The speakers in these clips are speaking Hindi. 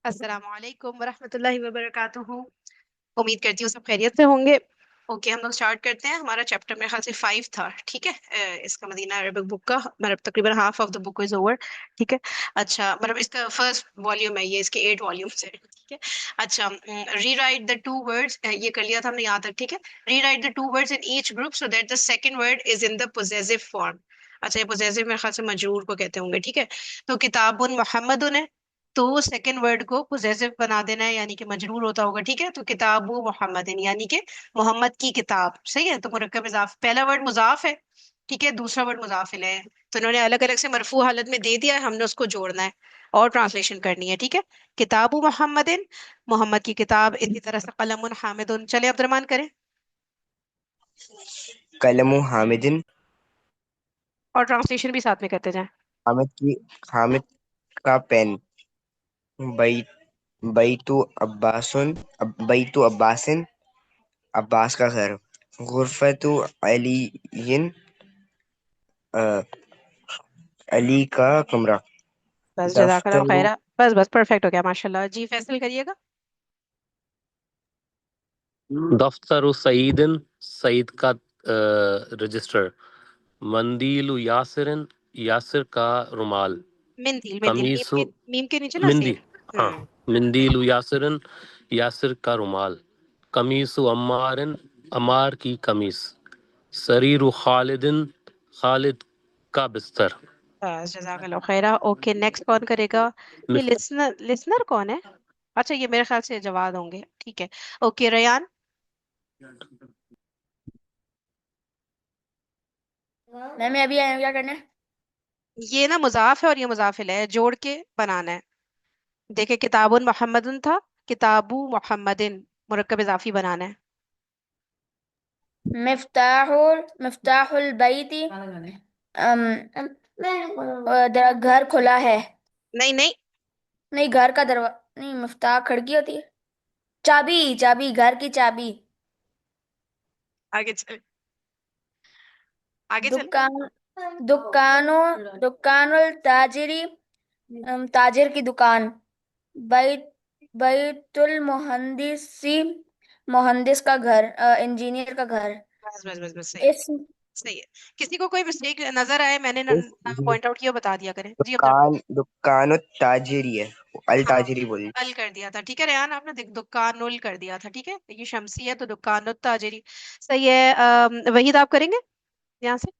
अस्सलाम वालेकुम वरहमतुल्लाहि वबरकातुहू। उम्मीद करती हूँ सब खैरियत से होंगे। ओके, हम लोग स्टार्ट करते हैं। हमारा चैप्टर मेरे ख्याल से 5 था, ठीक है। इसका मदीना अरबिक बुक का मतलब तकरीबन half of the book is over, ठीक है। अच्छा, मतलब इसका फर्स्ट वॉल्यूम है ये, इसके 8 वॉल्यूम्स है, ठीक है। अच्छा, री राइट द टू वर्ड्स, ये कर लिया था हमने यहाँ तक, ठीक है। री right the two words in each group so that the second word is in the possessive form. अच्छा, ये पोजेसिव मेरे ख्याल से मजरूर को कहते होंगे, ठीक है। तो किताबुन मुहम्मदुन है, तो सेकंड वर्ड को पोजेसिव बना देना है, यानी कि मजरूर होता होगा, ठीक है। तो किताबु मोहम्मदिन यानी कि मोहम्मद की किताब, सही है। तो मुरक्कब इजाफ, पहला वर्ड मुजाफ है, ठीक है, दूसरा वर्ड मुजाफ इलैह है। तो इन्होंने अलग अलग से मरफू हालत में दे दिया है, हमने उसको जोड़ना है और ट्रांसलेशन करनी है, ठीक है। किताबु मोहम्मदिन, मोहम्मद की किताब। इसी तरह से कलमुन हामिदुन। चले अब्दुर्रहमान करें, कलमु हामिदिन, और ट्रांसलेशन भी साथ में करते जाएं। हामिद की हामिद का पेन। बई बैतु अब्बासुन, बैतु अब्बासिन, अब्बास का घर। गुरफतु अलीइन, अ, अली का कमरा। बस जज़ाकल्लाह दफ्तरु खैरा, बस बस परफेक्ट हो गया माशाल्लाह जी। फैसल करिएगा। दफ्तर सईदिन, सईद का रजिस्टर। मंदीलु यासिरिन, यासिर का रुमाल। मिंदील, मिंदील मीम कमीसु के, मीम के नीचे ना मिंदी, सेम। हाँ, हम्म। मिंदीलु यासिरिन, यासिर का रुमाल। कमीसु अम्मारिन, अमार की कमीज। सरीरु खालिदिन, खालिद का बिस्तर। बस जज़ाकल्लाह खैरा। ओके, नेक्स्ट कौन करेगा? ये मिफ- लिसनर, लिसनर कौन है? अच्छा, ये मेरे ख्याल से जवाद होंगे, ठीक है। Okay Ryan. मैम मैं अभी आया हूँ, क्या करना है? ये ना मुजाफ है और ये मुजाफ इलैह है, जोड़ के बनाना है। देखे, किताबुन मोहम्मदुन था, किताबु मोहम्मदिन, मुरक्कब इजाफी बनाना है। मिफ्ताहुल मिफ्ताहुल बैती, घर खुला है। नहीं नहीं, नहीं, घर का दरवाजा नहीं, मिफ्ताह खिड़की होती है। चाबी, चाबी, घर की चाबी। आगे चले, आगे चले। दुकान, दुकानो, दुकानुल ताजिरी, ताजिर की दुकान। बैत बैतुल मुहंदिसी, मुहंदिस का घर, इंजीनियर का घर। बस बस बस बस, सही है, इस सही है। किसी को कोई मिस्टेक नजर आए, मैंने इस नाम जी पॉइंट आउट किया, बता दिया करें जी अब्दुल। दुकान, दुकानु ताजिरी है, अल हाँ, ताजिरी बोली। अल कर दिया था, ठीक है रेहान, आपने दुकानुल कर दिया था, ठीक है। ये शमसी है तो दुकानुत ताजिरी, सही है। वहीद आप करेंगे यहाँ से।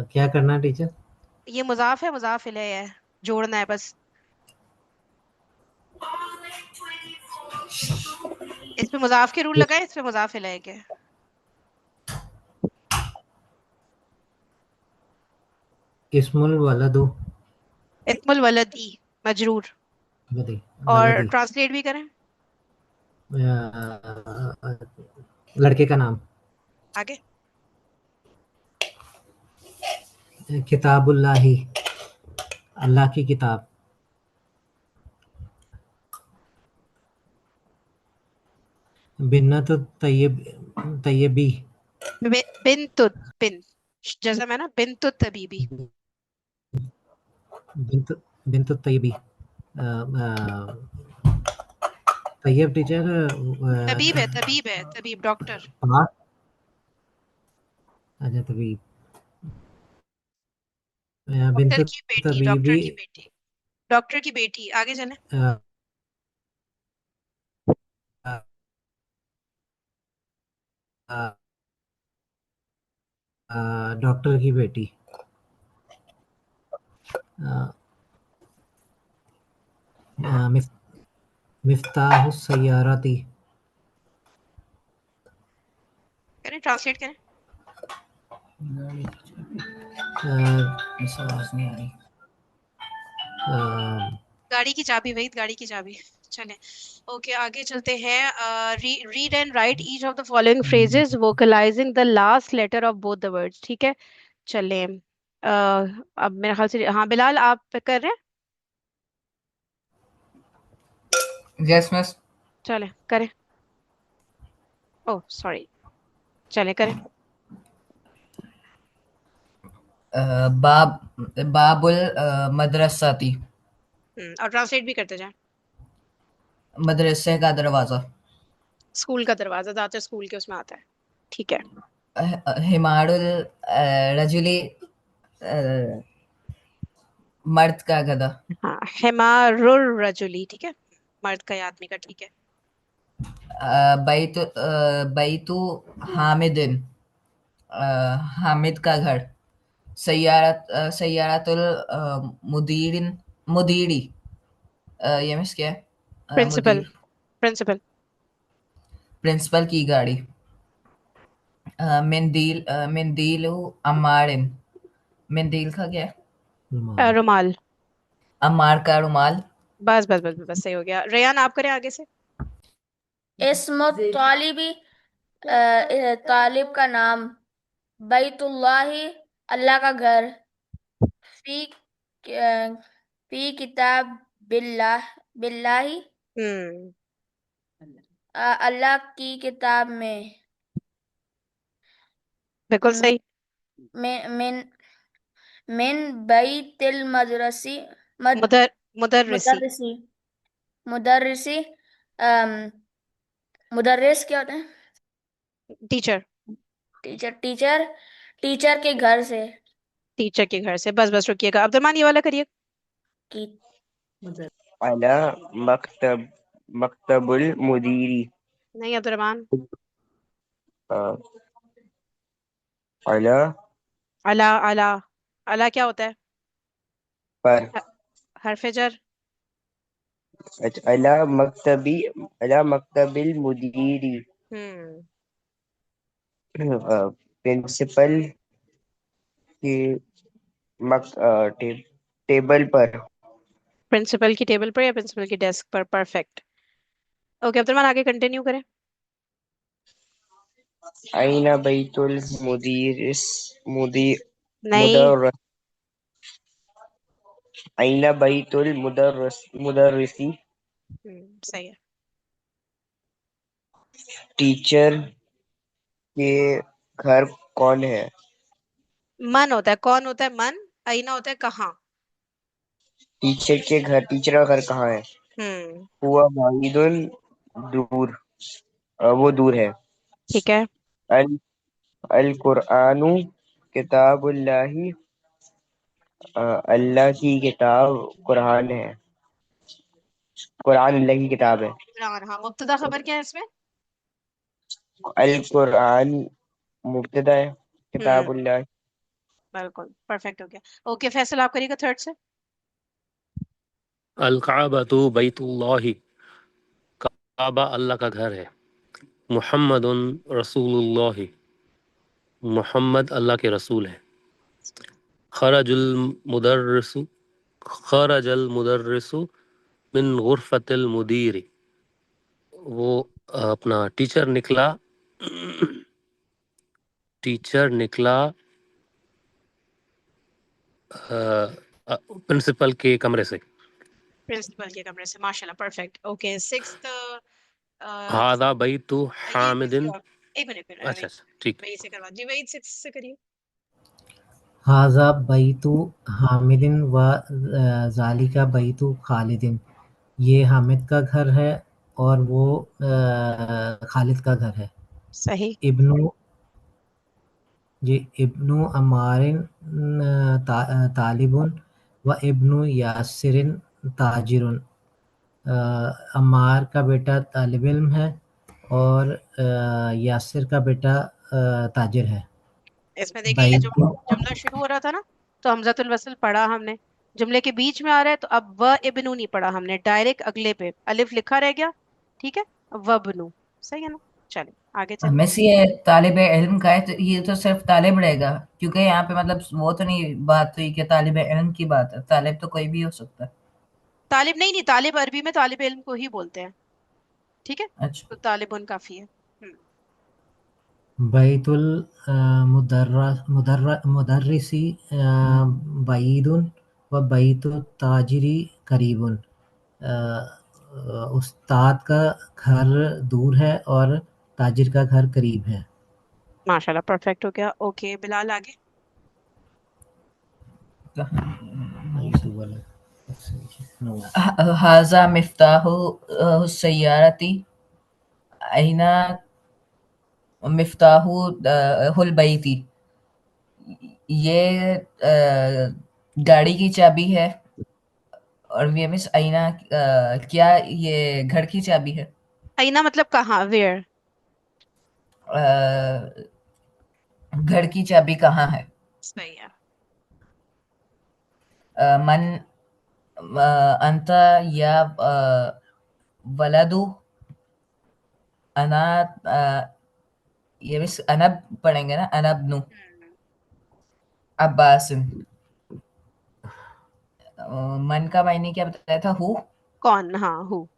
क्या करना है टीचर? ये मुजाफ है, मुजाफ इलैह है, जोड़ना है बस। इस पे मुजाफ के रूल इस, लगाए, इस पे मुजाफ इलैह के। इस्मुल वलदु, इस्मुल वलदी, मजरूर। वलदी, और वलदी, ट्रांसलेट भी करें लड़के का नाम। आगे। किताबुल्लाही, अल्लाह की किताब। बिन्नतु तैयब, तैयबी, बिन, बिन, जैसा मैं ना, बिन तबीबी। बिन्त बिन्तु तैयबी, तैयब टीचर तबीब है, तबीब डॉक्टर। पास। अच्छा तबीब, डॉक्टर बिन्तु की बेटी, डॉक्टर तबीबी, की बेटी, डॉक्टर की बेटी। आगे चले। डॉक्टर की बेटी। मिफ्ताह सैयारती, करें, ट्रांसलेट करें। आवाज नहीं आ रही। गाड़ी की चाबी, वही गाड़ी की चाबी। चले, ओके आगे चलते हैं। Read and write each of the following phrases vocalising the last letter of both the words, ठीक है। चले, अब मेरे ख्याल से हाँ, बिलाल आप कर रहे हैं। Yes miss. चले करें। ओह सॉरी, चले करें। बाब बाबुल मदरसाती। और ट्रांसलेट भी करते जाएं। मदरसे का दरवाजा। स्कूल का दरवाजा, ज्यादातर स्कूल के उसमें आता है। ठीक है। हिमारुल रजुली, अ, मर्द का गधा। हाँ, हिमारुर रजुली, ठीक है, मर्द का या आदमी का, ठीक है। बैतु हामिदिन, अ, हामिद का घर। सैयारतुल मुदीरिन, मुदीरी, ये मिस क्या है? प्रिंसिपल। मुदीर, प्रिंसिपल। प्रिंसिपल की गाड़ी। मिंदील अम्मारिन, मिंदील का क्या है? रुमाल। रुमाल। अम्मार का रुमाल। बस बस बस बस, सही हो गया। रेयान, आप करें आगे से। इस्मु तालिबी, तालिब का नाम। बैतुल्लाही, अल्लाह का घर। फी फी किताब बिल्लाही, हम्म। अल्लाह की किताब में। बिल्कुल मिन सही। मिन मिन बैतिल मदरसी, मद मुदर मुदर्रिसी। मुदर्रिसी, मुदर्रिसी, अम, मुदर्रिस क्या होता है? टीचर। टीचर, टीचर, टीचर के घर से। टीचर के घर से। बस बस रुकिएगा, अब्दुलरमान ये वाला करिए। की अला मकतब मकतबुल मुदीरी। नहीं अब्दुलरमान। अ, अला अला अला। अला क्या होता है? पर। ह- हरफ जर। अच्छा, अला मकतबिल मुदीरी। हम्म। प्रिंसिपल के टेबल पर। प्रिंसिपल की टेबल पर या प्रिंसिपल की डेस्क पर, परफेक्ट। ओके अब्दुलरमान, आगे कंटिन्यू करें। आईना बैतुल मुदीरिस मुदीर नहीं। मुदर्रस। आईना बैतुल मुदर्रिसी। सही है। टीचर के घर कौन है? मन होता है, कौन होता है मन। आईना होता है कहाँ। टीचर का घर कहाँ है? हम्म। हुआ बाइदुन, दूर। वो दूर है। ठीक है। अल अल कुरानु किताबुल्लाही। अल्लाह की किताब कुरान है। कुरान अल्लाह की किताब है। कुरान, हाँ, मुब्तदा खबर क्या है इसमें? अल कुरान मुब्तदा है, हम्म। किताबुल्लाह। बिल्कुल परफेक्ट हो गया। ओके फैसल, आप करिएगा थर्ड से। अल काबतु बैतुल्लाहि, काबा अल्लाह का घर है। मुहम्मदुन रसूलुल्लाह, मोहम्मद अल्लाह के रसूल हैं। खरजुल मुदर्रिसु, खरजल मुदर्रिसु मिन गुरफतिल मुदीर, वो अपना टीचर निकला प्रिंसिपल के कमरे से। प्रिंसिपल के कमरे से, माशाल्लाह परफेक्ट। Okay sixth. हादा बैतु ये फिफ्थ। हामिदिन। एक मिनट में अच्छा अच्छा, ठीक। वही से करवा जी, वही सिक्स से करिए। हाजा बैतु हामिदिन व जालिका बैतु खालिदिन। ये हामिद का घर है और वो खालिद का घर है। सही। इब्नु जी इब्नु अमारिन तालिबुन व इब्नु यासिरिन ताजिरुन। अम्मार का बेटा तालिब इल्म है और यासिर का बेटा ताजिर है। इसमें देखिए, ये जो बैतु जुमला शुरू हो रहा था ना, तो हमजतुल वसल पढ़ा हमने। जुमले के बीच में आ रहा है, तो अब व इब्नु नहीं पढ़ा हमने, डायरेक्ट अगले पे अलिफ लिखा रह गया। ठीक है। वबनु। सही है ना? चलिए आगे चलिए। हमें से ये तालिब इल्म का है, तो ये तो सिर्फ तालिब रहेगा, क्योंकि यहाँ पे मतलब वो तो नहीं बात हुई कि तालिब इल्म की बात है, तालिब तो कोई भी हो सकता है। तालिब नहीं, नहीं तालिब अरबी में तालिब इल्म को ही बोलते हैं। ठीक है। अच्छा। तो तालिबुन काफी है। बैतुल मुदर्रिसी बईदुन व बैतु ताजिरी करीबुन। उस्ताद का घर दूर है और ताजिर का घर करीब है। माशाल्लाह परफेक्ट हो गया। ओके बिलाल, आगे। नहीं, सही वाला। लिखना हुआ। हाजा मिफ्ताहु सय्यारती, अइना मिफ्ताहु हुल बैती। ये गाड़ी की चाबी है। और ये मिस अइना, क्या ये घर की चाबी है? आईना मतलब कहाँ, वेयर? अ, घर की चाबी कहाँ है? सही है। मन अंत या वलदु अना, ये मिस अनब पढ़ेंगे ना, अनबनु हम्म, अब्बासिन। मन का मायने क्या बताया था? हु। कौन? हाँ, हु।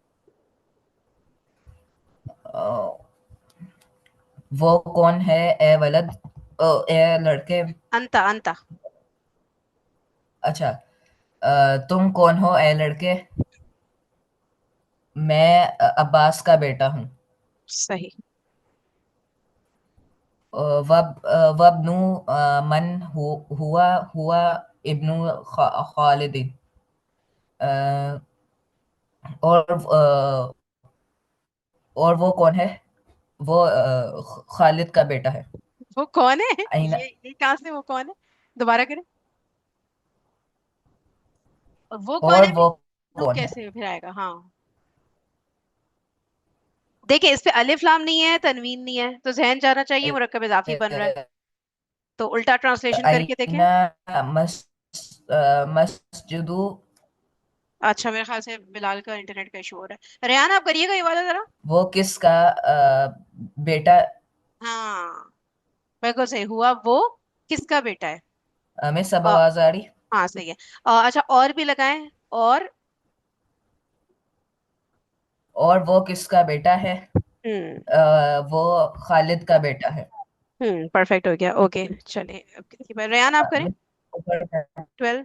वो कौन है ए वलद, ए लड़के। अंता अंता। अच्छा, तुम कौन हो ए लड़के? मैं अब्बास का बेटा हूँ। सही। वब्नु मन हुआ हुआ इब्नु खालिद। और और वो कौन है? वो खालिद का बेटा है। वो कौन है? अइना, ये कहाँ से वो कौन है? दोबारा करें। वो कौन और है? वो नु कौन है? कैसे फिर आएगा? हाँ, देखिए इस पे अलिफ लाम नहीं है, तनवीन नहीं है, तो जहन जाना चाहिए मुरक्कब इजाफी बन रहा है। तो उल्टा ट्रांसलेशन करके देखें। अइना मस मस्जिदु। अच्छा, मेरे ख्याल से बिलाल का इंटरनेट का इशू हो रहा है। रेहान, आप करिएगा ये वाला जरा। वो किसका बेटा? हाँ, बिल्कुल सही हुआ। वो किसका बेटा है? हमें सब अ, आवाज आ रही? हाँ सही है। अच्छा, और भी लगाएं। और और वो किसका बेटा है? हम्म वो खालिद का बेटा है। परफेक्ट हो गया। ओके, चलिए अब किसकी बारी? रेहान, आप करें। हमें ऊपर- 12।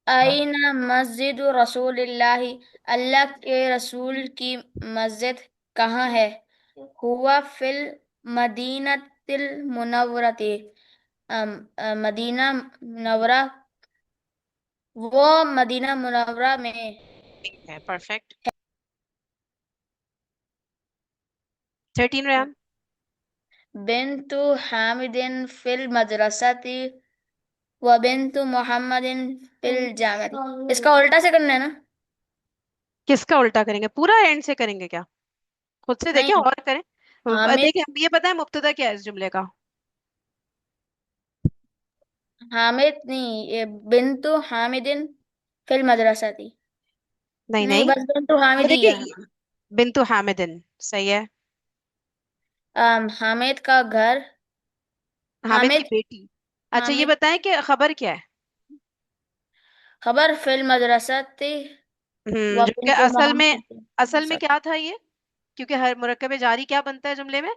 आईना मस्जिद रसूलिल्लाही, अल्लाह के रसूल की मस्जिद कहाँ है? हुआ फिल मदीनतिल मुनव्वरति, मदीना मुनव्वरा, वो मदीना मुनव्वरा में है, परफेक्ट। 13, रेहान। बिन्तु हामिदिन फिल मदरसती व बिन्तु मुहम्मदिन फिल जामती। इसका उल्टा से करना है ना? किसका उल्टा करेंगे? पूरा एंड से करेंगे क्या? खुद से देखें नहीं, और करें। हामिद, देखें, ये पता है मुब्तदा क्या है इस जुमले का? हामिद नहीं, ये बिन्तु हामिदिन फिल मदरसती। नहीं नहीं, नहीं, बस बिन्तु ये हामिद ही देखिए, है। बिंतु हामिदिन सही है। हामिद का घर, हामिद की हामिद, बेटी। अच्छा, ये हामिद बताएं कि खबर क्या है? खबर फिल मदरसती व जो कि बिन्तु मोहम्मद। असल में क्या था ये? क्योंकि हर मुरक्कब जारी क्या बनता है जुमले में?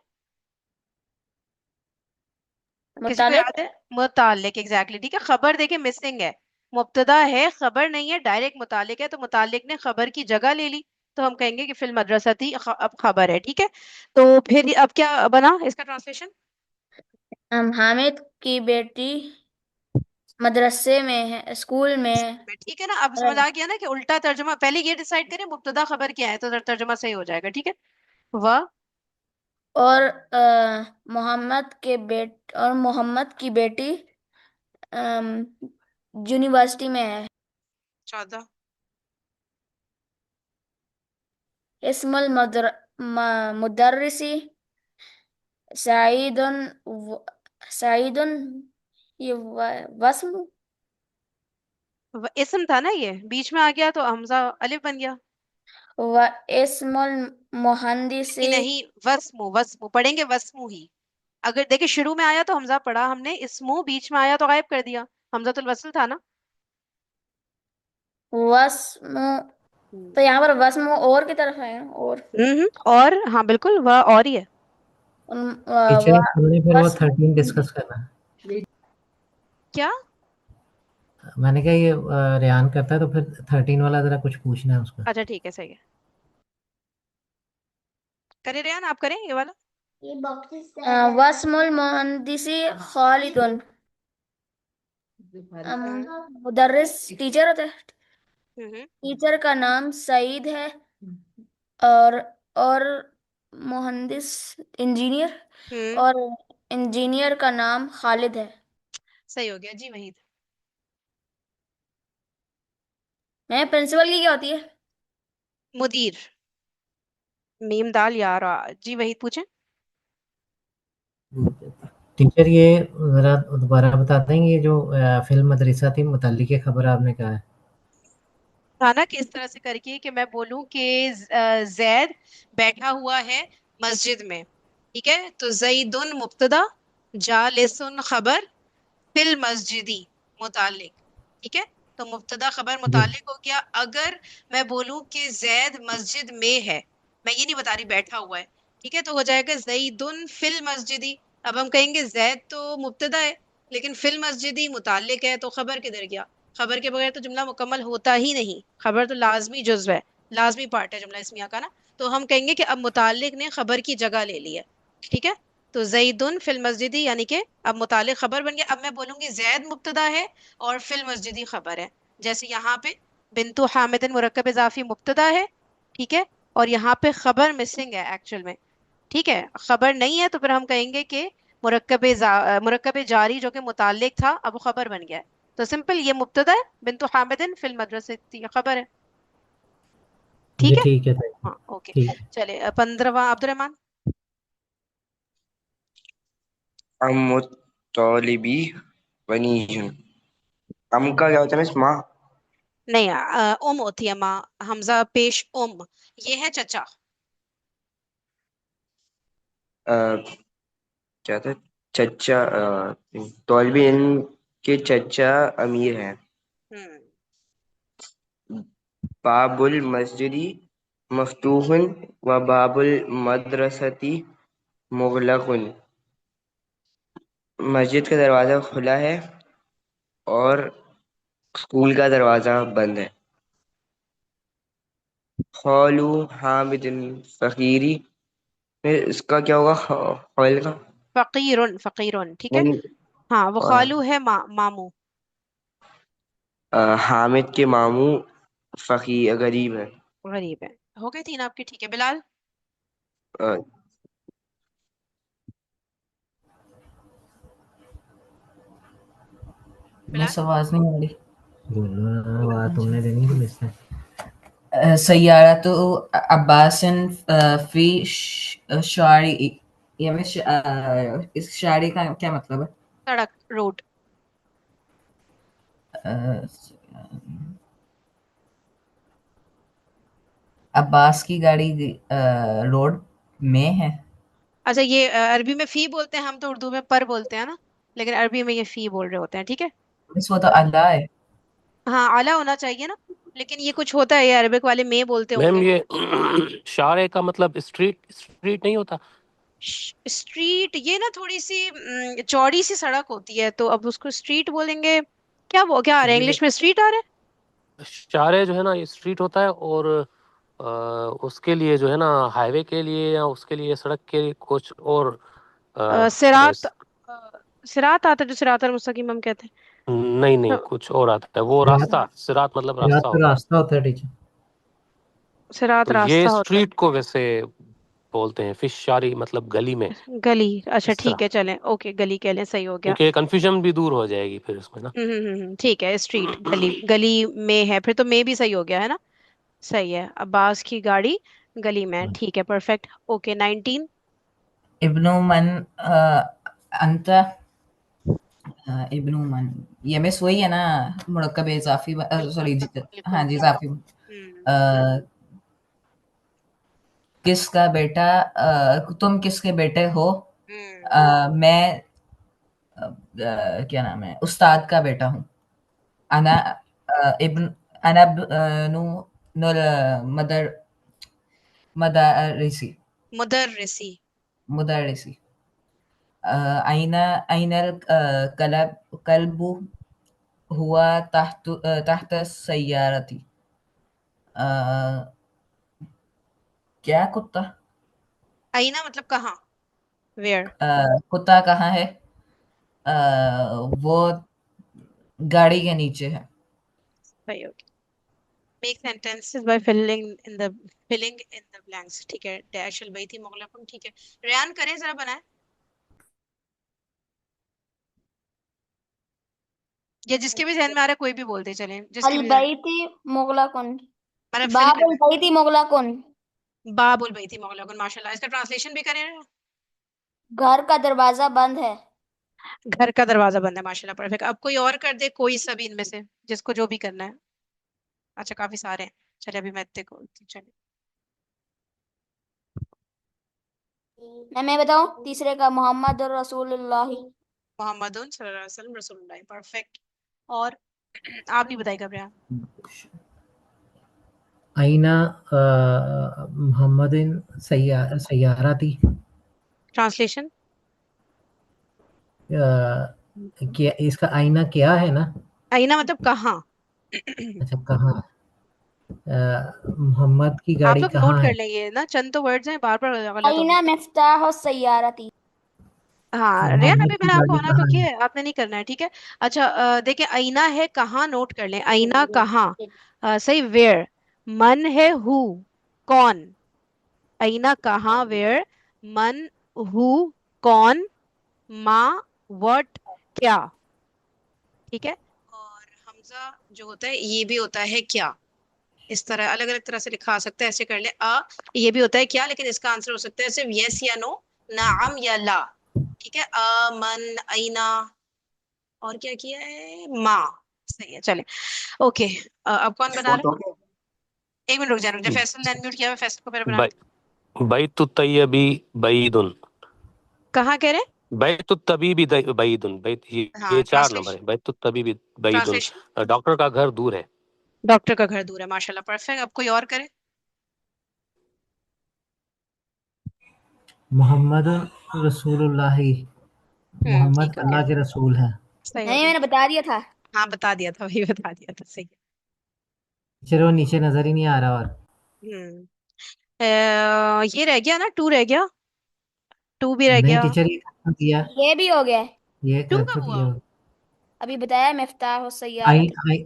किसी को मुतालिक। याद है? मुतालिक, एग्जैक्टली, ठीक है। खबर देखे मिसिंग है, मुब्तदा है, खबर नहीं है, डायरेक्ट मुतालिक है, तो मुतालिक ने खबर की जगह ले ली, तो हम कहेंगे कि फिल मदरसा थी, अब खबर है, ठीक है। तो फिर अब क्या बना इसका ट्रांसलेशन? हामिद की बेटी मदरसे में है, स्कूल में ठीक है ना, अब समझ है। आ गया ना कि उल्टा तर्जुमा पहले ये डिसाइड करें मुब्तदा खबर क्या है, तो तर्जुमा सही हो जाएगा, ठीक है। वह और मोहम्मद की बेटी यूनिवर्सिटी में है। 14। इस्मुल मुदर्रिसी सईदुन सईदुन, ये वस्म। इसम था ना, ये बीच में आ गया तो हमजा अलिफ बन गया। व इस्मुल नहीं मुहंदिसी। नहीं, वस्मु वस्मु पढ़ेंगे, वस्मु ही। अगर देखिए शुरू में आया तो हमजा पढ़ा हमने, इसमु बीच में आया तो गायब कर दिया। हमजातुल वस्ल था ना। वस्म, हम्म तो यहाँ पर वस्म और की तरफ है ना? और और हाँ बिल्कुल, वह और ही है। टीचर हमने फिर वो वस्म 13 डिस्कस करना है। क्या? मैंने कहा ये रेहान करता है तो फिर 13 वाला जरा कुछ पूछना है उसका। अच्छा ठीक है, सही है। करें रेहान, आप करें ये वाला। वस्मुल मुहंदिसी खालिदुन। हम्म मुदर्रिस टीचर होता है। हम्म टीचर का नाम सईद है, और और मुहंदिस इंजीनियर, हम्म और इंजीनियर का नाम खालिद है। सही हो गया जी वहीद। मैं प्रिंसिपल की क्या होती है? मुदीर। मीम दाल यार जी वहीद पूछे। टीचर ये जरा दोबारा बता देंगे, ये जो फिल्म मदरसा थी मुतल्लिक खबर आपने कहा है। खाना किस तरह से करके कि मैं बोलूं कि जैद बैठा हुआ है मस्जिद में, ठीक है, तो जईदुन मुब्तदा, जालिसुन खबर, फिल मस्जिदी मुतालिक, ठीक है। तो मुब्तदा खबर जी मुतालिक हो गया। अगर मैं बोलूं कि जैद मस्जिद में है, मैं ये नहीं बता रही बैठा हुआ है, ठीक है, तो हो जाएगा जईदुन फिल मस्जिदी। अब हम कहेंगे जैद तो मुब्तदा है लेकिन फिल मस्जिदी मुतालिक है, तो खबर किधर गया? खबर के बगैर तो जुमला मुकम्मल होता ही नहीं। खबर तो लाजमी जुज्व है, लाजमी पार्ट है जुमला इस्मिया का ना। तो हम कहेंगे कि अब मुतालिक ने खबर की जगह ले ली है, ठीक है। तो जईदुन फिल मस्जिदी यानी कि अब मुतालिक खबर बन गया। अब मैं बोलूंगी जैद मुब्तदा है और फिल मस्जिदी खबर है। जैसे यहाँ पे बिंतु हामिदिन मुरक्कब इजाफी मुब्तदा है, ठीक है, और यहाँ पे खबर मिसिंग है एक्चुअल में, ठीक है, खबर नहीं है, तो फिर हम कहेंगे कि मुरक्कब जारी जो कि मुतालिक था अब वो खबर बन गया है। तो सिंपल, ये मुब्तदा है, बिंतु हामिदिन फिल मदरसती खबर है, जी ठीक है। ठीक है सही। हाँ ओके। ठीक है। चले 15वां अब्दुलरहमान। अमुत्तलिबी वनीजुन। अम का क्या होता है मिस? माँ? नहीं उम होती है माँ, हमजा पेश उम, ये है चचा। अ, क्या था? चचा तौलबी इल्म के चचा अमीर हैं। हम्म बाबुल मस्जिदी मफ्तूहुन व बाबुल मदरसती मुगलकुन। मस्जिद का दरवाजा खुला है और स्कूल का दरवाजा बंद है। खौलू हामिदिन फकीरी में इसका क्या होगा? खौल का फकीरुन फकीरुन, ठीक है। नहीं। हाँ वो और खालू है मामू। हामिद के मामू फकीर गरीब है। गरीब है। हो गई तीन आपकी, ठीक है। बिलाल। अ, बिलाल। मिस आवाज नहीं आ रही। बोलो ना, बात तुमने देनी थी मिस ने। सैयारा तो अब्बासन फी शारी। ये में इस शारी का क्या मतलब सड़क रोड। है? अब्बास की गाड़ी रोड में है। अच्छा ये अरबी में फी बोलते हैं, हम तो उर्दू में पर बोलते हैं ना, लेकिन अरबी में ये फी बोल रहे होते हैं, ठीक है। मिस वो तो अल्लाह है। हाँ आला होना चाहिए ना, लेकिन ये कुछ होता है, ये अरबिक वाले में बोलते मैम होंगे। ये शारे का मतलब स्ट्रीट स्ट्रीट नहीं होता? स्ट्रीट ये ना थोड़ी सी चौड़ी सी सड़क होती है, तो अब उसको स्ट्रीट बोलेंगे। क्या वो क्या आ रहा है, ये इंग्लिश में स्ट्रीट आ रहा है। शारे जो है ना ये स्ट्रीट होता है, और अ, उसके लिए जो है ना हाईवे के लिए या उसके लिए सड़क के लिए कुछ और सिरात सिरात आता है, जो सिरात और मुस्तकीम हम कहते नहीं नहीं, हैं। कुछ और आता है वो रात रास्ता, सिरात मतलब रात रास्ता तो होता है। रास्ता होता है टीचर। सिरात तो ये रास्ता होता स्ट्रीट को वैसे बोलते हैं, फिश शारी मतलब गली में, है। गली, अच्छा इस ठीक तरह। है, चलें ओके, गली कह लें, सही हो गया। क्योंकि कंफ्यूजन भी दूर हो जाएगी फिर उसमें ना। ठीक है, स्ट्रीट गली, गली में है, फिर तो में भी सही हो गया है ना। सही है, अब्बास की गाड़ी गली में है, ठीक है, परफेक्ट। ओके 19। इब्नु मन अंत इब्नु मन। ये मिस वही है ना? मुरक्कब इजाफी, बिल्कुल सॉरी। बिल्कुल हाँ जी, बिल्कुल। इजाफी। हम्म किसका बेटा? तुम किसके बेटे हो? हम्म मैं क्या नाम है, उस्ताद का बेटा हूँ। अना इब्न अना नु नुल मदर मदारिसी मुदर्रिसी। मुदरिसी। आइना आइनल कल्बु हुआ तहत सय्यारती। क्या कुत्ता? आईना मतलब कहाँ, वेयर। कुत्ता कहाँ है? वो गाड़ी के नीचे है। सही हो गया। Make sentences by filling in the blanks. ठीक है, डैश अलबैती मुगलकुन। ठीक है, रेयान करें जरा, बनाए, या जिसके भी जहन में आ रहा है कोई भी बोलते चलें, जिसके अल भी जहन, बैती मुगलकुन, मतलब फिल बाबुल करना बैती मुगलकुन, है। बाबुल बैती मुगलकुन, माशाल्लाह। इसका ट्रांसलेशन भी करें। घर का दरवाजा बंद है। घर का दरवाजा बंद है, माशाल्लाह, परफेक्ट। अब कोई और कर दे, कोई सभी इनमें से, जिसको जो भी करना है। अच्छा, काफी सारे हैं। चलिए अभी मैं इतने को, चलिए मैं बताऊं तीसरे का, मोहम्मद रसूलुल्लाह। मोहम्मदुन सल्लल्लाहु अलैहि वसल्लम रसूलुल्लाह, परफेक्ट। और आप नहीं बताइएगा भैया। आईना मोहम्मदिन सैयारती। ट्रांसलेशन। क्या इसका आईना क्या है ना? आईना मतलब कहाँ। अच्छा, कहाँ? मोहम्मद की आप गाड़ी लोग नोट कहाँ है? कर लेंगे ना, चंद तो वर्ड्स हैं, बार बार गलत होंगे। आईना मिफ्ताह सैयारती। हाँ रेयान, अभी मोहम्मद की मैंने आपको गाड़ी मना तो कहाँ किया है? है, आपने नहीं करना है, ठीक है। अच्छा, देखिए, आईना है कहाँ, नोट कर लें, आईना कहाँ। सही, वेयर। मन है हु, कौन। आईना कहाँ, वेयर। मन, हु, कौन। माँ, व्हाट, क्या। ठीक है। और हमजा जो होता है ये भी होता है क्या। इस तरह अलग अलग तरह से लिखा आ सकता है, ऐसे कर ले ये भी होता है क्या, लेकिन इसका आंसर हो सकता है सिर्फ यस या नो, नाम या ला। ठीक है, मन, आईना, और क्या किया है, माँ। सही है, चले। ओके, अब कौन बना रहा है? एक मिनट रुक जा, फैसल ने अनम्यूट किया हुआ है, फैसल को पहले बना लेते बैतु तैयबी बैदुन। हैं। कहाँ कह रहे बैतु तबीबी बैदुन। हैं? हाँ, ये 4 नंबर ट्रांसलेशन। है। बैतु तबीबी बैदुन। ट्रांसलेशन। डॉक्टर का घर दूर है। डॉक्टर का घर दूर है, माशाल्लाह, परफेक्ट। अब कोई और करे। मोहम्मद रसूलुल्लाह। मोहम्मद ठीक हो गया, अल्लाह के रसूल हैं। सही हो नहीं, गया। मैंने बता दिया था। हाँ, बता दिया था, वही बता दिया था, सही चलो, नीचे नजर ही नहीं आ रहा। और है। ये रह गया ना, टू रह गया, टू भी रह नहीं गया। टीचर, ये कर दिया, ये भी हो गया। ये टू कर तो कब हुआ? दिया। अभी बताया मिफ्ताह आई सैयारती। आई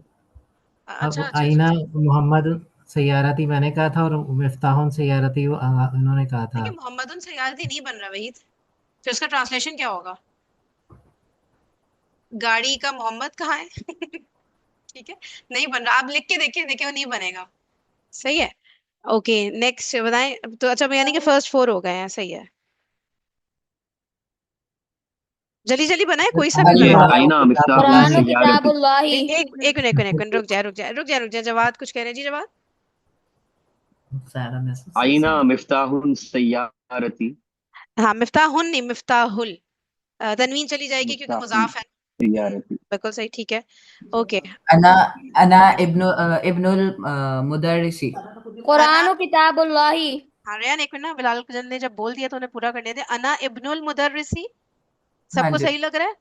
अच्छा अब अच्छा आईना अच्छा। मोहम्मद सैयारती मैंने कहा था, और मिफ्ताहुन सैयारती उन्होंने कहा था। देखिए, मोहम्मदुन सयारती नहीं बन रहा वही, फिर उसका ट्रांसलेशन क्या होगा? गाड़ी का मोहम्मद कहाँ है? ठीक है, नहीं बन रहा, आप लिख के देखिए, देखिए वो नहीं बनेगा। सही है। ओके, नेक्स्ट बताएं तो। अच्छा, यानी कि फर्स्ट फोर हो गए हैं, सही है। जल्दी जल्दी बनाए, कोई सा भी ये बनाए। आईना मिफ्ताहुन कुरान सय्यारती। किताबुल्लाह। एक मिनट, एक मिनट, एक मिनट, रुक जा। जवाद कुछ कह रहे हैं जी, जवाद। आईना मिफ्ताहुन सय्यारती। हाँ, मिफ्ताहुन नहीं, मिफ्ताहुल। तनवीन चली जाएगी क्योंकि मिफ्ताहुन मुजाफ है। सय्यारती। बिल्कुल सही, ठीक है। ओके। अना अना इब्नुल मुदर्रिसी। अना, कुरान किताबुल्लाह। हाँ रेयान, एक मिनट ना, बिलाल जन ने जब बोल दिया तो उन्हें पूरा करने दे। अना इब्नुल मुदर्रिसी। हाँ सबको जी। सही लग रहा है?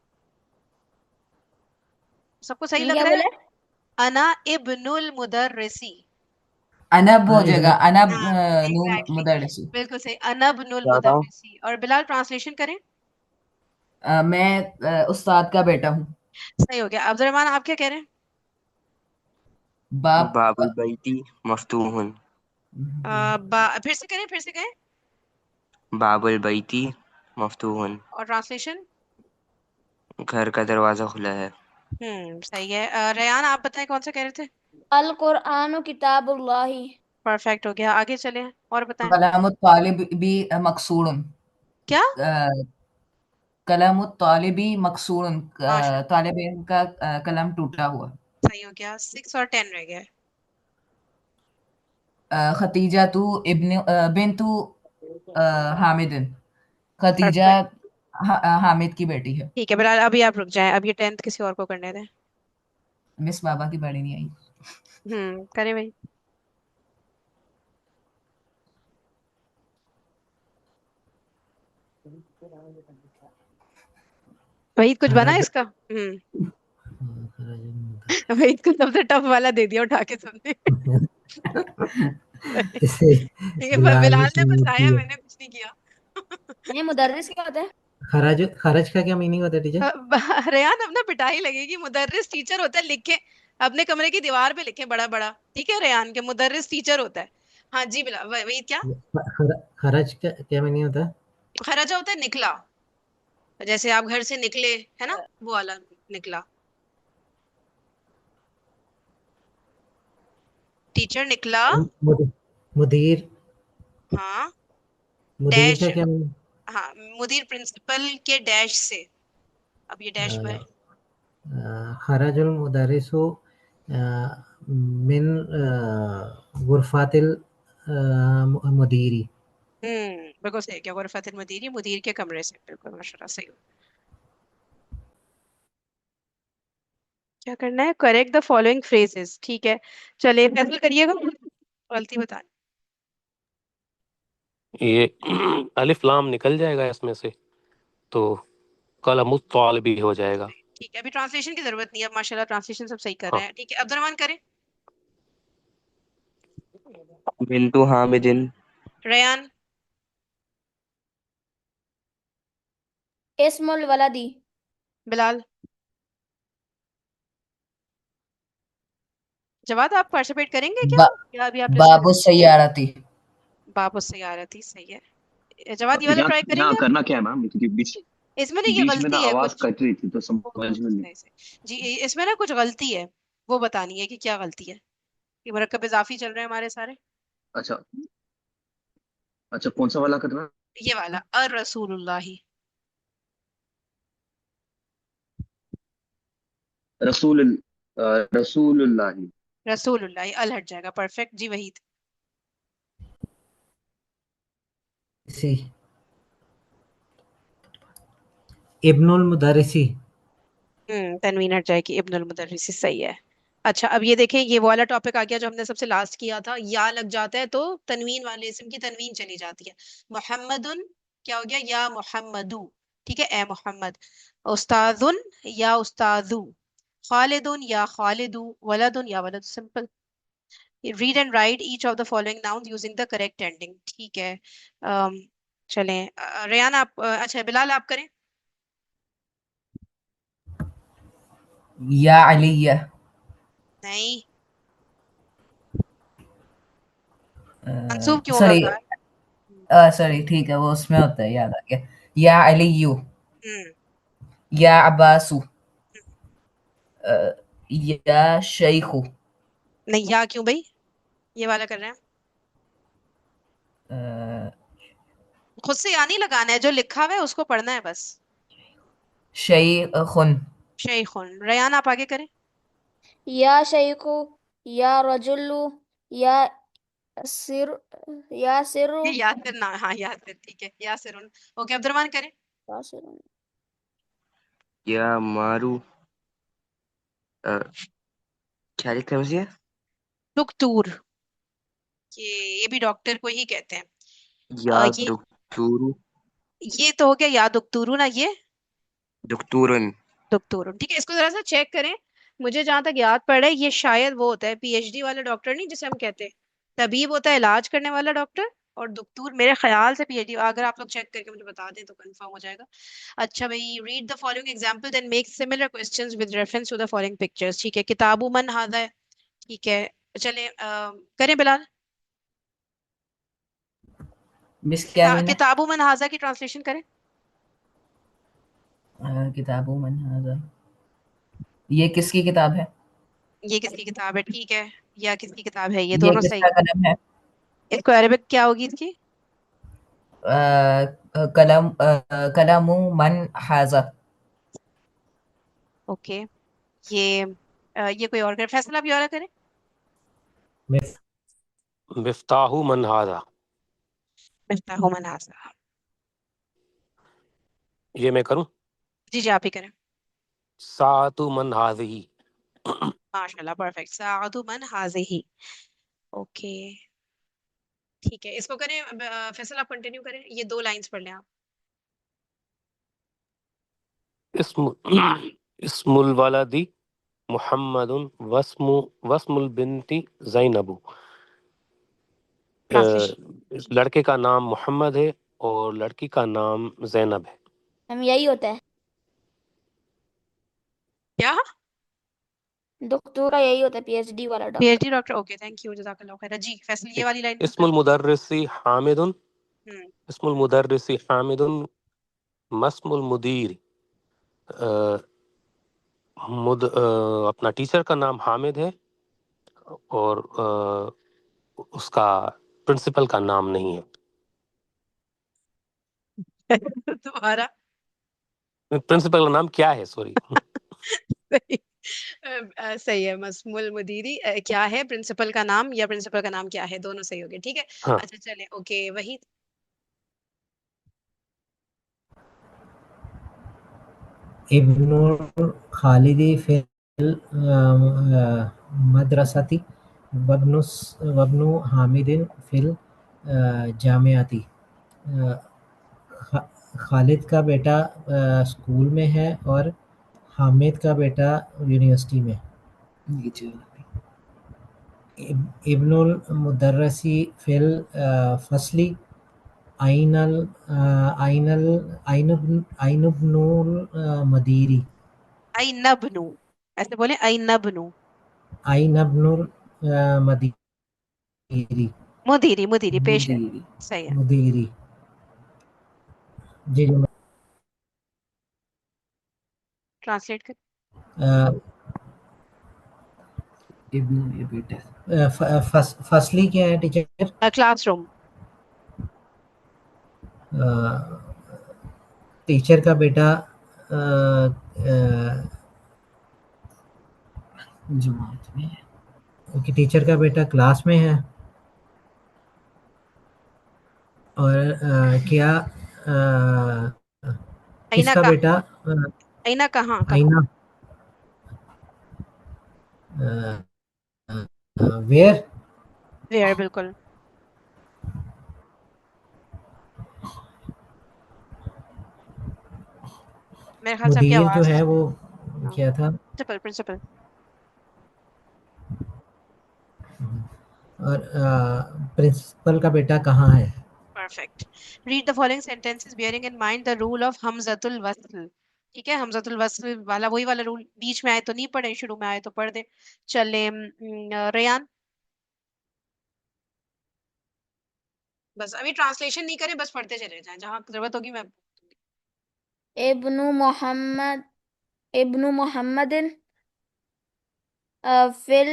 सबको सही लग क्या रहा बोले? है? अना इब्नुल मुदर्रिसी। अनब हो हाँ, जाएगा, इब्न अनब हाँ, नून एग्जैक्टली, मुदर्रिसी। बिल्कुल सही, अना इब्नुल क्या था? मुदर्रिसी। और बिलाल ट्रांसलेशन करें। मैं उस्ताद का बेटा हूँ। सही हो गया। अब्दुलरहमान, आप क्या कह रहे हैं? बाप। बाबुल बैती मफ्तूहुन। फिर से करें, फिर से करें। बाबुल बैती मफ्तूहुन। और ट्रांसलेशन। घर का दरवाजा खुला है। सही है। रेयान, आप बताएं कौन सा कह रहे थे? अल कुरान किताबुल्लाह। परफेक्ट हो गया, आगे चले और बताएं। कलाम तालिब भी मकसूरन। क्या? कलाम तालिबी मकसूरन। माशा, तालिब इल्म का कलम टूटा हुआ। सही हो गया, 6 और 10 रह गए। खतीजा तू इब्न बिन्तु हामिदिन। खतीजा परफेक्ट। हामिद की बेटी है। ठीक है बिलाल, अभी आप रुक जाएं, अब ये 10th किसी और को करने दें। मिस बाबा की बड़ी नहीं आई। करें भाई। वहीद कुछ बना है खरज इसका? हम्म। खरज वहीद को सबसे टफ वाला दे दिया उठा के सबने। इसे ठीक है, पर बिलाल ने बिलाल ने शुरू बताया, किया। मैंने कुछ नहीं किया। नहीं, मुदर्रिस क्या होता है? खरज खरज का क्या मीनिंग होता है टीचर? रेयान, अब ना पिटाई लगेगी। मुदर्रिस टीचर होता है, लिखे अपने कमरे की दीवार पे लिखे बड़ा बड़ा, ठीक है। रेयान के मुदर्रिस टीचर होता है। हाँ जी बिला वही क्या? खरज क्या मीनिंग होता है? खराजा होता है निकला, जैसे आप घर से निकले, है ना, वो वाला निकला। टीचर निकला। मुद- मुदीर हाँ। मुदीर डैश। का क्या मीनिंग? हाँ, मुदीर प्रिंसिपल के डैश से। अब ये डैश में है। खरजुल मुदर्रिसु मिन गुरफातिल मुदीरी। बिल्कुल सही क्या, गुरफतुल मुदीरी, मुदीर के कमरे से, बिल्कुल माशाल्लाह सही। क्या करना है? करेक्ट द फॉलोइंग फ्रेजेस, ठीक है। चलिए फैसला करिएगा, गलती बता। ये अलिफ लाम निकल जाएगा इसमें से, तो कलमुत तालिबी हो जाएगा। ठीक है, अभी ट्रांसलेशन की जरूरत नहीं है, अब माशाल्लाह ट्रांसलेशन सब सही कर रहे हाँ, हैं, ठीक है। अब्दुर्रहमान करें। बिंतु हामिदिन रयान। इस्मुल वलदी। बिलाल। जवाद आप पार्टिसिपेट करेंगे क्या, बा, या अभी आप लिस्ट बाबू करें? सैयारती। बाप उससे आ रही थी, सही है। जवाद ये वाला यहाँ ट्राई यहाँ करेंगे आप? करना क्या है मैम, क्योंकि बीच इसमें ना ये बीच में ना गलती है आवाज कुछ। कट रही थी तो ओके समझ में ओके, नहीं। सही सही जी। इसमें ना कुछ गलती है, वो बतानी है कि क्या गलती है। ये मुरक्कब इजाफी चल रहे हैं हमारे सारे। अच्छा अच्छा, कौन सा वाला करना? ये वाला अर रसूलुल्लाही। रसूल रसूलुल्लाह। रसूलुल्लाही अल हट जाएगा, परफेक्ट जी वहीद। सी इब्नुल मुदर्रिसी। तनवीन हट जाएगी, इब्नुल मुदर्रिस, सही है। अच्छा अब ये देखें, ये वो वाला टॉपिक आ गया जो हमने सबसे लास्ट किया था। या लग जाता है तो तनवीन वाले इसम की तनवीन चली जाती है। मोहम्मदुन क्या हो गया? या मोहम्मदू, ठीक है, ए मोहम्मद। उस्ताजुन या उस्ताजू। खालिदुन या खालिदू। वलदुन या वलद, simple. Read and write each of the following noun using the correct ending, ठीक है। चलें, रेयान आप, अच्छा बिलाल आप करें। या अलिया। नहीं, मंसूब क्यों होगा सॉरी, कार? सॉरी ठीक है, वो उसमें होता है, याद आ गया। या अलियू। हम्म। या अब्बासु। या शेखु। नहीं, या क्यों भाई? ये वाला कर रहे हैं। खुद से या नहीं लगाना है, जो लिखा हुआ है उसको पढ़ना है बस। शेखुन। शेखुन। रयान आप आगे करें। या शैखु। या रजुल्लु। या सिर। या सिरु। ये यासिर ना, हाँ यासिर, ठीक है, यासिर। ओके, अब्दुर्रहमान करें। या सिरु। या मारू क्या लिखा है मुझे? दुक्तूर। ये भी डॉक्टर को ही कहते हैं। या ये दुक्तूरू ये तो हो गया या दुक्तूरू ना, ये दुक्तूरन। दुक्तूरुन, ठीक है। इसको जरा सा चेक करें। मुझे जहां तक याद पड़ रहा है, ये शायद वो होता है पीएचडी वाला डॉक्टर, नहीं जिसे हम कहते हैं तबीब होता है, इलाज करने वाला डॉक्टर। और दुक्तूर मेरे ख्याल से पीएचडी, अगर आप लोग चेक करके मुझे बता दें तो कंफर्म हो जाएगा। अच्छा भाई, read the following example then make similar questions with reference to the following pictures, ठीक है। किताबु मन हादा है, ठीक है। चले करें बिलाल। मिस क्या करना है? किताबु मन हाजा की ट्रांसलेशन करें। किताबों मन हाज़ा। ये किसकी किताब है? ये किसकी किताब है, ठीक है। या किसकी किताब है, ये ये दोनों सही किसका है। कलम है? इसको अरबिक क्या होगी इसकी? कलमु मन हाज़ा। ओके। ये ये कोई और करे, फैसला भी और करे। मिफ मिफ्ताहु मन हाजा। मिफ्ताहु मनासा। ये मैं करूं? जी जी, आप ही करें। सातु मन हाजिही। माशाल्लाह, परफेक्ट। सादु मन हाजिही। ओके, ठीक है, इसको करें। फैसल आप कंटिन्यू करें, ये दो लाइंस पढ़ लें आप। इस्मु इस्मुल वलदी मुहम्मदुन वस्मुल बिनती ज़ैनबु। ट्रांसलेशन। इस लड़के का नाम मोहम्मद है और लड़की का नाम ज़ैनब है। हम यही होता है। क्या? डॉक्टर का यही होता है, पीएचडी वाला doctor. PhD doctor, okay thank you, जज़ाकल्लाह खैर। जी फैसल, ये वाली लाइन इस्मुल मुदर्रिसी हामिदुन, हम्म इस्मुल मुदर्रिसी हामिदुन, मस्मुल मुदीर, अ, अपना टीचर का नाम हामिद है और उसका प्रिंसिपल का नाम नहीं है। तुम्हारा प्रिंसिपल का नाम क्या है, सॉरी। सही सही है। मस्मुल मुदीरी क्या है, प्रिंसिपल का नाम या प्रिंसिपल का नाम क्या है, दोनों सही हो गए, ठीक है। हाँ, अच्छा चले, ओके वही। इब्नुल खालिदी फिल मदरसती वब्नु हामिदिन फिल जामियाती। खालिद का बेटा स्कूल में है और हामिद का बेटा यूनिवर्सिटी में। इब्नुल मुदर्रसी फिल फसली आइनल आइनल आइनुबनुल मदीरी। आई नबनू, ऐसे बोले आई नबनू। आइनबनुल मदीरी। मुदीरी, मुदीरी पेश है, सही है। मुदीरी। जी जी। ट्रांसलेट कर। फसली क्या है टीचर? क्लासरूम। टीचर का बेटा जमात में है। ओके, टीचर का बेटा क्लास में है। और क्या आईना किसका का, बेटा आईना कहाँ कहाँ। आईना वेयर? वेयर, बिल्कुल। मेरे ख्याल से आपकी मुदीर जो आवाज, है वो हाँ, क्या था? Principal, principal. और प्रिंसिपल का बेटा कहाँ है? Perfect. Read the following sentences bearing in mind the rule of हमजतुल वस्ल। ठीक है, हमजतुल वस्ल वाला वही वाला रूल, बीच में आए तो नहीं पढ़े, शुरू में आए तो पढ़ दे। चले रेयान, बस अभी ट्रांसलेशन नहीं करें, बस पढ़ते चले जाएं, जहां जरूरत होगी मैं। इब्नु मोहम्मद, इब्नु मोहम्मदिन फिल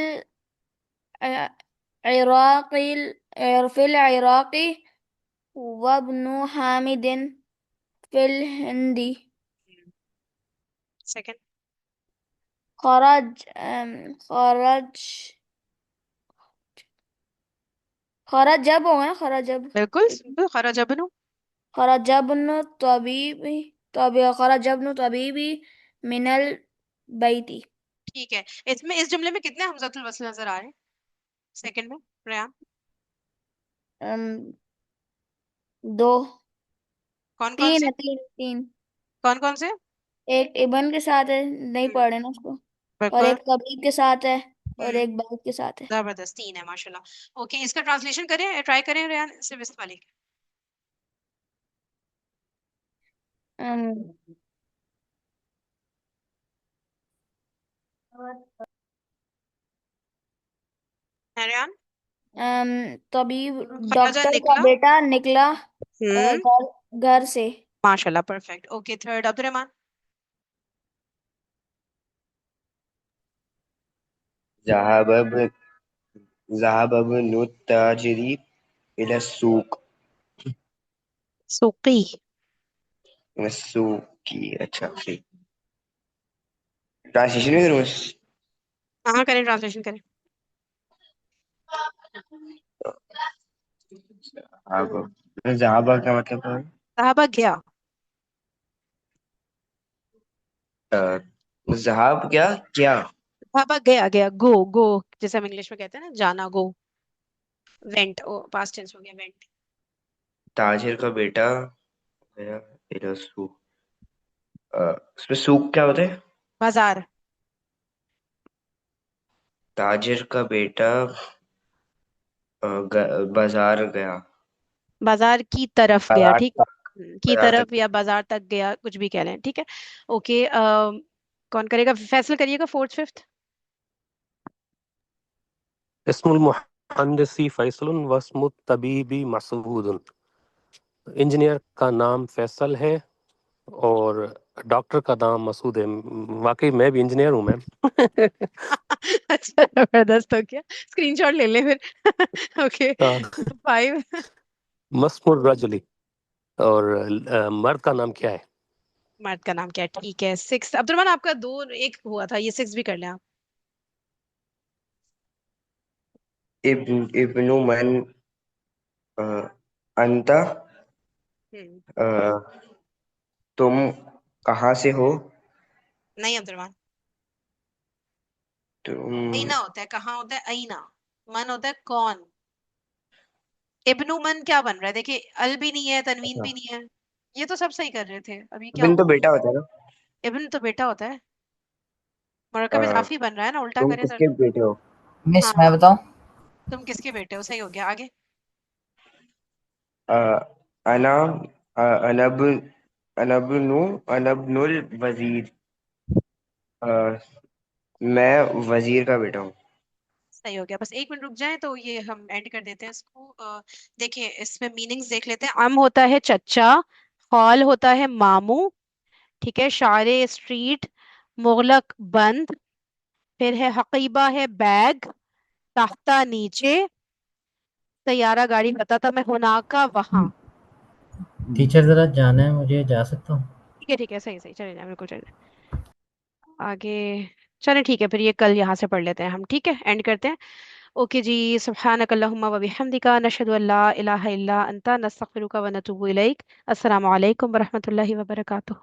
इराक़ी, फिल इराक़ी वब्नु हामिदिन फिल हिंदी। सेकंड। खरज खरज खरजब होगा ना, खरजब। बिल्कुल सिंपल, खरजबनु। खरजबनु तबीबी, खरजबनु तबीबी मिनल बैती। ठीक है, इसमें इस जुमले में कितने हमजतुल वस्ल नजर आ रहे हैं सेकंड में, रेयान? अम, दो, कौन कौन तीन से? है, तीन तीन। कौन कौन से? एक इबन के साथ है, नहीं हम्म, पढ़ रहे ना उसको। और बिल्कुल। एक कबीर के साथ है, और हम्म, एक बैत के साथ है। जबरदस्त, तीन है माशाल्लाह। ओके, इसका ट्रांसलेशन करें, ट्राई करें रेयान, सिर्फ इस वाले। अम, है रेयान? तबीब, खरजा डॉक्टर का निकला। बेटा निकला हम्म, घर घर से। माशाल्लाह perfect. Okay third, Abdul Rahman. ज़हाब ज़हाब इब्नु ताजिरी इला सूक। सुकी। सूकी, अच्छा ठीक। ट्रांसलेशन में करूँ? हाँ करें, ट्रांसलेशन करें। अब ज़हाबा का मतलब है साहबा गया। ज़हाब क्या क्या? साहबा गया, गया, गो गो, जैसे हम इंग्लिश में कहते हैं ना, जाना, गो। वेंट, ओ पास्ट टेंस हो गया, वेंट। ताजिर का बेटा गया इला सूक। उसमें सूक क्या होता है? बाजार। ताजिर का बेटा बाजार गया। बाजार की तरफ गया, बाजार ठीक। तक। की बाजार तरफ तक। या बाजार तक गया, कुछ भी कह लें, ठीक है। ओके, कौन करेगा, फैसल करिएगा, फोर्थ फिफ्थ। इस्मुल मुहंदिसी फैसलुन वस्मुत तबीबी मसूदुन। इंजीनियर का नाम फैसल है और डॉक्टर का नाम मसूद है। वाकई मैं भी इंजीनियर हूँ मैम। अच्छा, जबरदस्त हो गया। स्क्रीनशॉट ले ले फिर। ओके, हाँ, 5। मस्मुर रजली। और मर्द का नाम क्या है? मर्द का नाम क्या है? ठीक है, 6। अब्दुलरहमान, आपका 2 1 हुआ था, ये 6 भी कर लें आप। इब्नु मन अंता, हम्म। तुम कहाँ से हो? नहीं अब्दुलरहमान, तुम अईना होता है, कहाँ होता है? अईना। मन होता है कौन। इब्नु मन क्या बन रहा है? देखिए, अल भी नहीं है, तनवीन अच्छा, भी नहीं है। ये तो सब सही कर रहे थे, अभी क्या बिन तो हुआ? बेटा होता है ना। इब्न तो बेटा होता है। मरकब अ, इजाफी बन रहा है ना, उल्टा तुम करें तो। किसके बेटे हो? मिस मैं हाँ, बताऊं? तुम किसके बेटे हो, सही हो गया। आगे। अ, अना अनब अनबनु अनबनुल वजीर। अ, मैं वजीर का बेटा हूँ। सही हो गया। बस 1 मिनट रुक जाए तो ये हम एंड कर देते हैं इसको। देखिए, इसमें मीनिंग्स देख लेते हैं। अम होता है चचा, खौल होता है मामू, ठीक है, शारे स्ट्रीट, मुगलक बंद, फिर है हकीबा है बैग, ताख्ता नीचे, तैयारा गाड़ी बताता मैं, हुनाका वहां। टीचर ज़रा जाना है मुझे, जा सकता हूँ? ठीक है, सही सही, चले जाए, बिल्कुल चले जाए। आगे। चले, ठीक है, फिर ये कल यहाँ से पढ़ लेते हैं हम, ठीक है, एंड करते हैं। ओके जी। सुब्हानक अल्लाहुम्मा व बिहम्दिका नशहदु अल्ला इलाहा इल्ला अंता नस्तगफिरुका व नतूबु इलैक। अस्सलामु अलैकुम व रहमतुल्लाहि व बरकातुहू।